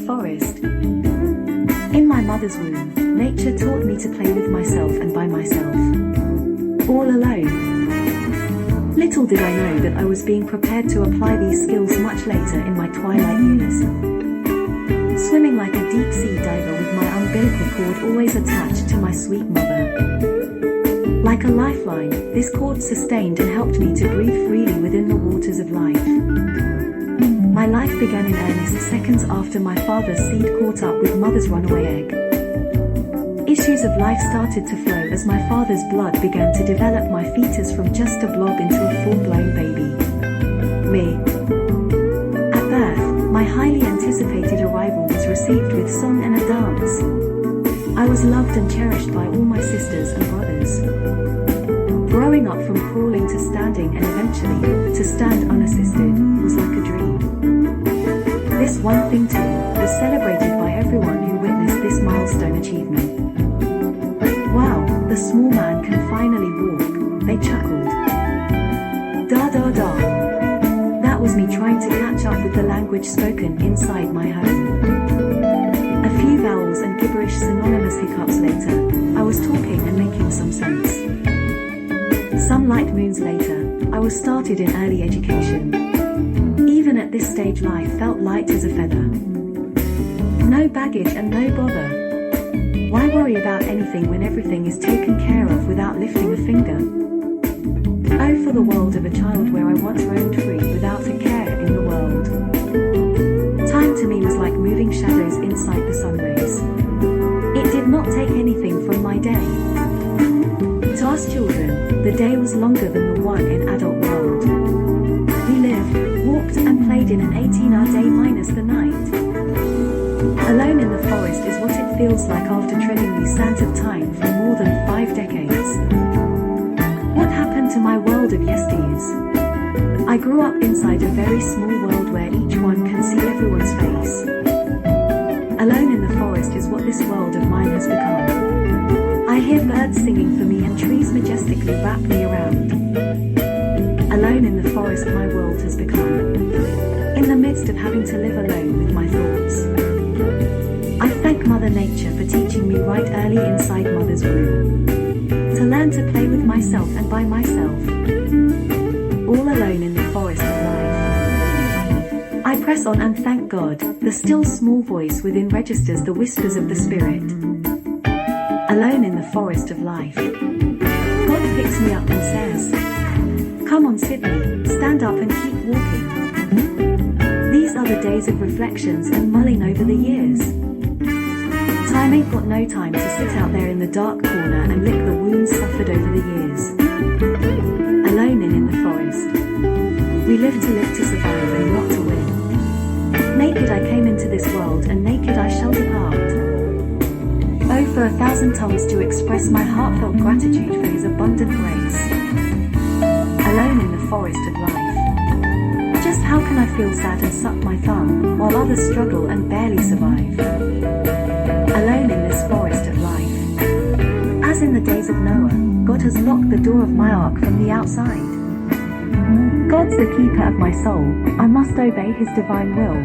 forest. In my mother's womb, nature taught me to play with myself and by myself. All alone. Little did I know that I was being prepared to apply these skills much later in my twilight years. Swimming like a deep-sea diver with my umbilical cord always attached to my sweet mother. Like a lifeline, this cord sustained and helped me to breathe freely within the waters of life. My life began in earnest seconds after my father's seed caught up with mother's runaway egg. Issues of life started to flow as my father's blood began to develop my fetus from just a blob into a full-blown baby. Me. At birth, my highly anticipated arrival was received with song and a dance. I was loved and cherished by all my sisters and brothers. Growing up from crawling to standing and eventually to stand unassisted was like a dream. This one thing too was celebrated by everyone who witnessed this milestone achievement. Wow, the small man can finally walk, they chuckled. Da da da. That was me trying to catch up with the language spoken inside my home. A few vowels and gibberish synonymous hiccups later, I was talking and making some sense. Some light moons later, I was started in early education. Even at this stage life felt light as a feather. No baggage and no bother. Why worry about anything when everything is taken care of without lifting a finger? Oh, for the world of a child where I once roamed free without a care in the world. Time to me was like moving shadows inside the sun rays. It did not take anything from my day. To us children, the day was longer than the one in adult world. We lived, walked and played in an 18-hour day minus the night. Alone in the forest is what it feels like after treading these sands of time for more than 5 decades. What happened to my world of yesteryears? I grew up inside a very small world where each one can see everyone's face. Alone in the forest is what this world of mine has become. I hear birds singing for me and trees majestically wrap me around. Alone in the forest my world has become. In the midst of having to live alone with my thoughts. I thank Mother Nature for teaching me right early inside Mother's womb. To learn to play with myself and by myself. All alone in the forest of life. I press on and thank God, the still small voice within registers the whispers of the Spirit. Alone in the forest of life. God picks me up and says, "Come on Sydney, stand up and keep walking." These are the days of reflections and mulling over the years. Time ain't got no time to sit out there in the dark corner and lick the wounds suffered over the years. Alone and in the forest. We live to survive and not to win. Naked I came into this world and naked I shall depart. Oh, for 1,000 tongues to express my heartfelt gratitude for His abundant grace. Alone in the forest of life. Just how can I feel sad and suck my thumb, while others struggle and barely survive? Alone in this forest of life. As in the days of Noah, God has locked the door of my ark from the outside. God's the keeper of my soul, I must obey His divine will.